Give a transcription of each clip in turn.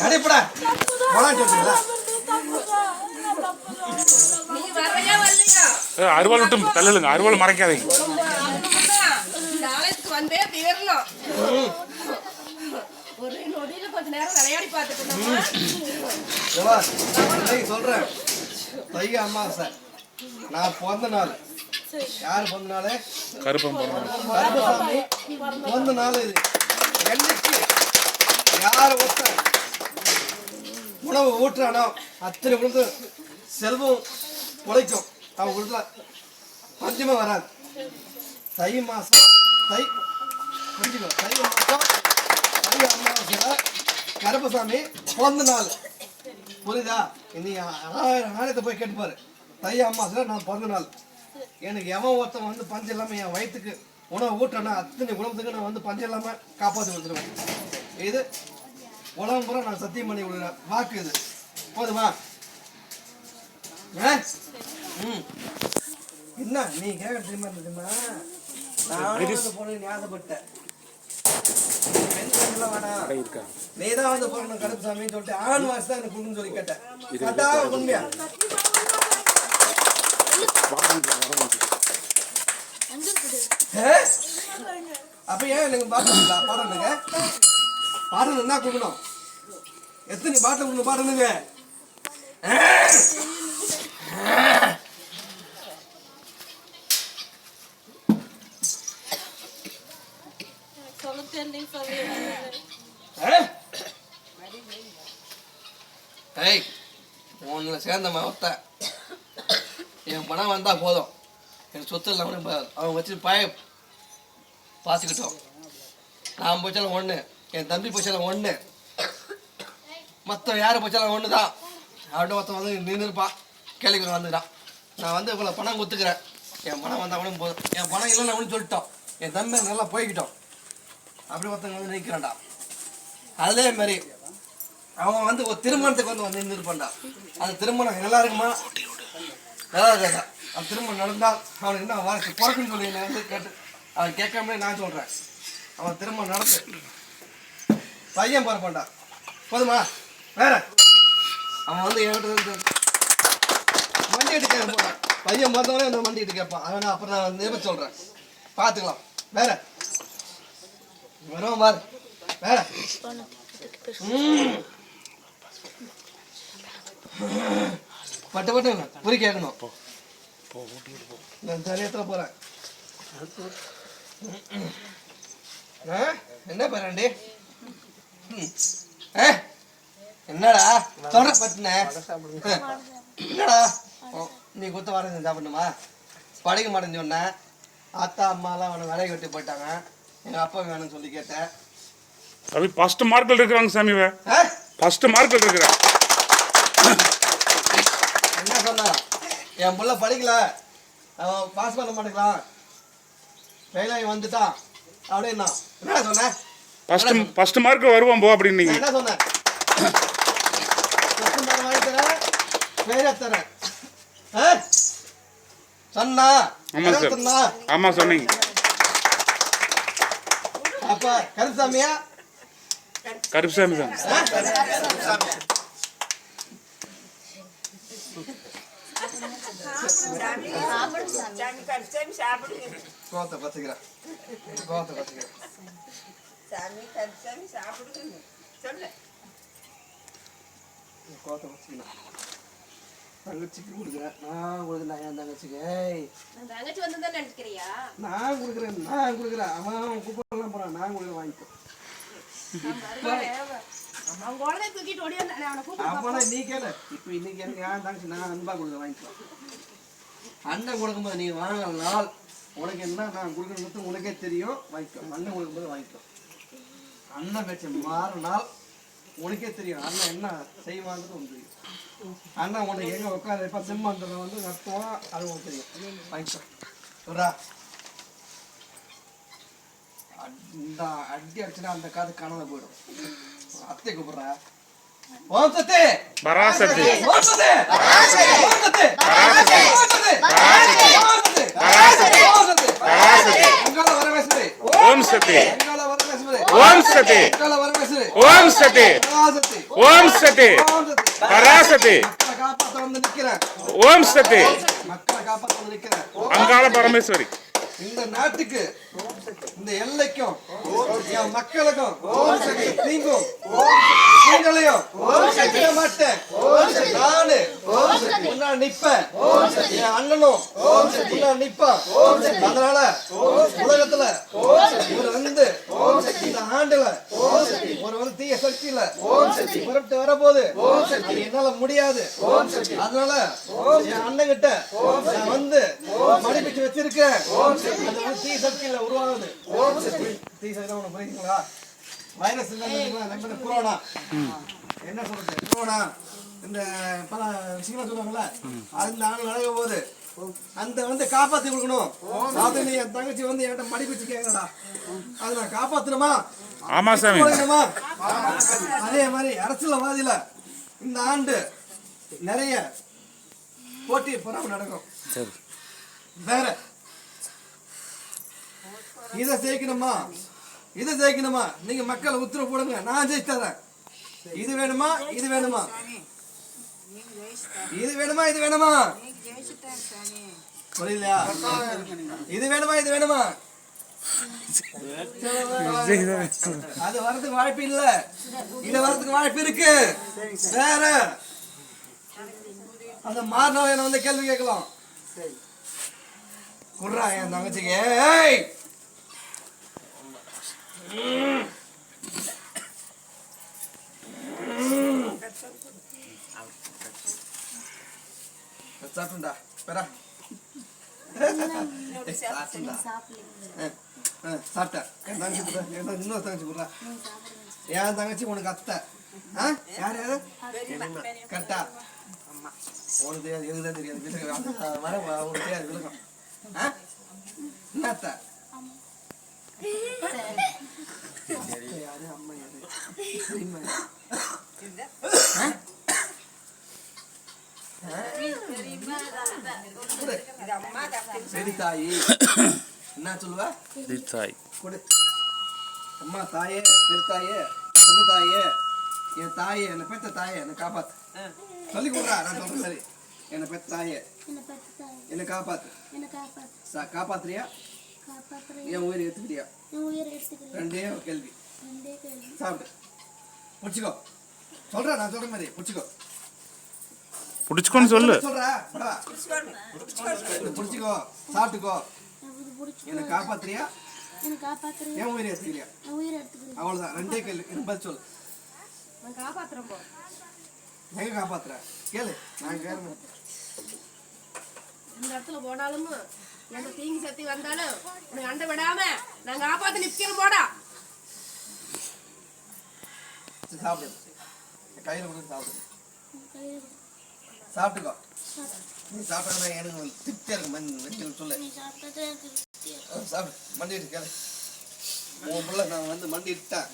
நடிப்படா அறுவாள் விட்டு தள்ளுங்க, அறுவாள் மறைக்காதீங்க. வந்தே தீரணும். ஒரு நொடியில கொஞ்ச நேரம் விளையாடி பார்த்துட்டு சொல்றேன். தை அமாவாசை நான் பிறந்த நாள். யாரு பிறந்த நாள்? கருப்பசாமி பிறந்த நாள். இது என்னைக்கு யார் ஒருத்த உணவு ஊட்டுறானோ அத்தனை கொடுத்து செல்வம் உழைக்கும். அவங்க கொடுத்துல பஞ்சமே வராது. தை மாசம் தை பஞ்சம் தை மாசம் தை அமாவாசையில கருப்பசாமி பிறந்த நாள். புரியுதா? நீ ஆலயத்தை போய் கேட்டுப்பாரு. தை அமாவாசையில நான் பிறந்த நாள். எனக்கு எவன் ஒருத்தன் வந்து பஞ்சம் இல்லாமல் என் வயிற்றுக்கு உணவு ஊட்டுறேன்னா அத்தனை குடும்பத்துக்கு நான் வந்து பஞ்சம் இல்லாமல் காப்பாற்றி கொடுத்துருவேன். இது உலகம் பூரா நான் சத்தியம் பண்ணி விடுறேன். வாக்கு இது. போதுமா? என்ன நீ கேட்க தெரியுமா? தெரியுமா நான் போன ஞாபகப்பட்டேன். நீ தான் வந்து போகணும் கருப்பசாமின்னு சொல்லிட்டு ஆண் வாசி தான் எனக்கு கொடுன்னு சொல்லி கேட்டேன். கரெக்டா உண்மையா? அப்ப ஏன் எனக்கு பாட்டா பாடணுங்க? பாடணும் என்ன கொடுக்கணும்? எத்தனை பாட்டை கொடுக்கணும்? பாடணுங்க. உன்னை சேர்ந்தம்மா ஒத்த என் பணம் வந்தா போதும். எனக்கு சொத்து இல்லாம அவங்க வச்சு பார்த்துக்கிட்டோம். நான் போச்சாலும் ஒன்று, என் தம்பி போச்சாலும் ஒன்று, மற்ற யார் போச்சாலும் ஒன்று தான். அவன்கிட்ட ஒருத்தன் வந்து நின்றுருப்பான், கேள்வி வந்துக்கிறான். நான் வந்து இவ்வளோ பணம் கொடுத்துக்கிறேன், என் பணம் வந்தால் கூட போதும். என் பணம் இல்லைன்னு அப்படின்னு சொல்லிட்டோம். என் தம்பி நல்லா போய்கிட்டோம். அப்படி ஒருத்தங்க வந்து நிற்கிறான்டா. அதே மாதிரி அவன் வந்து ஒரு திருமணத்துக்கு வந்து நின்றுருப்பான்டா. அந்த திருமணம் நல்லா இருக்குமா? நல்லா இருக்காதா? அந்த திருமணம் நடந்தால் அவனுக்கு என்ன வாழ்க்கை பிறக்குன்னு சொல்லி நான் வந்து கேட்டு அவன் கேட்காமலே நான் சொல்கிறேன். அவன் திருமணம் நடந்து பையன் பிறப்பான்டா. போதுமா? வேற அவன் வந்து என்கிட்ட வண்டி எடுத்து கேட்க போகிறான். பையன் பார்த்தவனே அந்த வண்டி எடுத்து கேட்பான். அவன் அப்புறம் நான் நிரூபிச்சு சொல்கிறேன். பார்த்துக்கலாம். வேற வரும் பாரு. வேற பட்டு பட்டு புரி கேட்கணும். நான் தனியத்தில் போகிறேன். என்ன பேராண்டி? என்னடா சொல்ற பட்டுன? என்னடா நீ குத்த வர சாப்பிடணுமா? படிக்க மாட்டேன்னு சொன்னேன். அத்தா அம்மாலாம் அவனை வேலையை கட்டி போயிட்டாங்க. எங்கள் அப்பா வேணும்னு சொல்லி கேட்டேன். அது ஃபர்ஸ்ட் மார்க்கில் இருக்கிறாங்க சாமி. ஃபர்ஸ்ட் மார்க்கில் இருக்கிறேன். என்ன சொன்னா? என் பிள்ளை படிக்கல, அவன் பாஸ் பண்ண மாட்டேங்கிறான், ஃபெயிலாகி வந்துட்டான் அப்படின்னா என்ன சொன்னேன்? ஃபர்ஸ்ட் மார்க் வருவான் போ அப்படின்னு என்ன சொன்னேன்? ஃபர்ஸ்ட் மார்க் வாங்கி தரேன், ஃபெயிலாக தரேன் சொன்னா? ஆமா சொன்னீங்க. அப்ப கருப்பசாமியா? கருப்பசாமி தான். கோத்தை பச்சுக்கிறேன். கோத்தை பச்சுக்கிறேன். கோத்தை பச்சுக்கிறேன். தங்கச்சிக்கு கொடுக்குறேன். நான் கொடுக்குறேன். என் தங்கச்சிக்கு தங்கச்சி வந்து தான் நினைக்கிறியா? நான் கொடுக்குறேன். அவன் கூப்பிடலாம் போறான். நான் கொடுக்குறேன். வாங்கிக்கோ. அப்பனா நீ கேளு. இப்ப இன்னைக்கு எனக்கு ஏன் தங்கச்சி நான் அன்பா கொடுக்குறேன். வாங்கிக்கோ. அண்ணன் கொடுக்கும்போது நீ வாங்கினால் உனக்கு என்ன நான் கொடுக்கணும் உனக்கே தெரியும். வாங்கிக்கோ. அண்ணன் கொடுக்கும்போது வாங்கிக்கோ. அண்ணன் பேச்சு மாறினால் உனக்கே தெரியும் அண்ணன் என்ன செய்வாங்கிறது உனக்கு தெரியும். அண்ணன் உனக்கு எங்க உட்கார இப்ப சிம்மந்திரம் வந்து நடத்துவோம், அது உனக்கு தெரியும். வாங்கிக்கோ. சொல்றா இந்த அடி அடிச்சுனா அந்த காது கனவு போயிடும். அத்தை கூப்பிடுறா. ஓம் சக்தி பராசக்தி ஓம் சக்தி பராசக்தி ஓம் சக்தி பராசக்தி பராசக்தி பராசக்தி பராசக்தி பராசக்தி அங்கால வரவேசுவே ஓம் சக்தி அங்கால வரவேசுவே ஓம் சக்தி மக்களை வரவேசு ஓம் சக்தி பராசக்தி ஓம் சக்தி ஓம் சக்தி பராசக்தி மக்களை காப்பாற்ற வந்து நிக்கிறேன் ஓம் சக்தி மக்களை காப்பாற்ற வந்து நிக்கிறேன் அங்காள பரமேஸ்வரி இந்த நாட்டுக்கு இந்த எல்லைக்கும் என் மக்களுக்கும் தீங்கும் தீங்களையும் விட மாட்டேன் நானு முன்னாடி நிப்பேன் என் அண்ணனும் முன்னாடி நிப்பான் அதனால உலகத்துல ஒரு வந்து இந்த ஆண்டுல ஒரு வந்து தீய சக்தியில புறப்பட்டு வரப்போது அது என்னால முடியாது அதனால என் அண்ணன் கிட்ட நான் வந்து மடிப்பிச்சு வச்சிருக்கேன் அது வந்து தீ சக்தியில உருவாகுது தீ சக்தி உனக்கு புரியுதுங்களா வைரஸ் இல்லைங்களா கொரோனா என்ன சொல்றது கொரோனா இந்த பல விஷயங்களா சொல்லுவாங்கல்ல அந்த ஆள் நடக்க போகுது அந்த வந்து காப்பாத்தி கொடுக்கணும் அது நீ என் தங்கச்சி வந்து என்கிட்ட மடிப்பிச்சு கேட்கறடா அதை நான் காப்பாத்தணுமா ஆமா சாமி கொடுக்கணுமா? அதே மாதிரி அரசியல்வாதியில இந்த ஆண்டு நிறைய போட்டி பொறாம நடக்கும் வேற இதை ஜெயிக்கணுமா நீங்க மக்களை உத்தரவு போடுங்க நான் ஜெயிச்சு தரேன் இது வேணுமா இது வேணுமா இது வேணுமா இது வேணுமா புரியலையா இது வேணுமா இது வேணுமா அது வரதுக்கு வாய்ப்பு இல்ல இது வரதுக்கு வாய்ப்பு இருக்கு வேற அந்த மாறினவன் என்ன வந்து கேள்வி கேட்கலாம் குர்ரா என் தங்கச்சிக்கு ஏய் சாப்பிட்டுண்டா பெறா சாப்பிட்டேன் என் தங்கச்சி இன்னொரு தங்கச்சி கொடுறா என் தங்கச்சி உனக்கு அத்தை யார் யாரு கரெக்டா உனக்கு தெரியாது எதுதான் தெரியாது உனக்கு தெரியாது விழுக்கம் என்ன அத்தை யாரு அம்மா சரி தாயி என்ன சொல்லுவ தாய் கொடு அம்மா தாயே பெருத்தாயே சொந்த தாயே என் தாயே என்னை பெத்த தாயே என்னை காப்பாத்து சொல்லி கொடுறா நான் சொல்றேன் சரி என்னை பெத்த தாயே என்னை காப்பாத்து காப்பாத்துறியா என் உயிரை எடுத்துக்கிறியா ரெண்டே கேள்வி சாப்பிடு பிடிச்சிக்கோ சொல்றேன் நான் சொல்ற மாதிரி பிடிச்சிக்கோ புடிச்சுக்கோன்னு சொல்லு சொல்றா பிடிச்சிக்கோ சாப்பிட்டுக்கோ என்னை காப்பாத்துறியா என் உயிரை எடுத்துக்கிறியா அவ்வளவுதான் ரெண்டே கேள்வி எனக்கு பதில் சொல்லு எங்க காப்பாத்துற கேளு நான் கேட்கணும் இந்த இடத்துல போனாலும் எந்த தீங்கு சக்தி வந்தாலும் உன்னை அண்டை விடாம நான் காப்பாத்து நிக்கணும் போடா சாப்பிடு கையில கொடுத்து சாப்பிடு சாப்பிட்டுக்கோ நீ சாப்பிட்டா எனக்கு திருப்தியா இருக்கு மண் சொல்லு சாப்பிடு மண்டிட்டு கேளு உன் பிள்ளை நான் வந்து மண்டிட்டேன்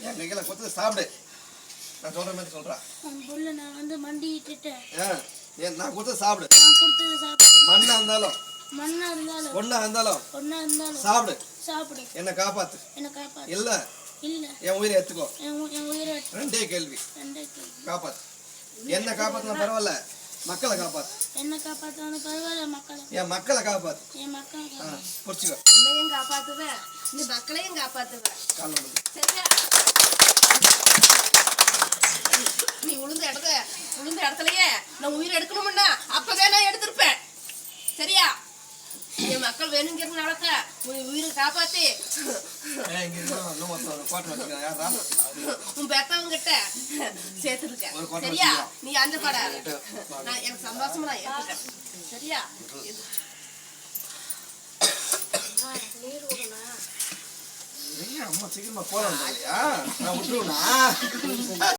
என் கையில கொடுத்து சாப்பிடு நான் சொல்ற மாதிரி சொல்றேன் நான் வந்து மண்டிட்டேன் நான் கொடுத்து சாப்பிடு மண்ணா இருந்தாலும் ஒன்னா இருந்தாலும் சாப்பிடு என்ன காப்பாத்து இல்ல என் உயிரை எடுத்துக்கோ ரெண்டே கேள்வி காப்பாத்து என்ன காப்பாத்தினா பரவாயில்ல மக்களை காப்பாத்து என் மக்களை காப்பாத்து புடிச்சுக்கோ உன்னையும் காப்பாத்துவேன் இந்த மக்களையும் காப்பாத்துவேன் சரியா நீ உளுந்த இடத்துலயே நான் உயிர் எடுக்கணும்னா அப்பதான் நான் எடுத்திருப்பேன் சரியா என் மக்கள் வேணுங்கிறதுனால உயிரை காப்பாத்தி உன் பெத்தவங்க கிட்ட சேர்த்துருக்க சரியா நீ அந்த பட நான் எனக்கு சந்தோஷமா நான் ஏத்துட்டேன் சரியா அம்மா சீக்கிரமா போலாம் நான் விட்டுருவேனா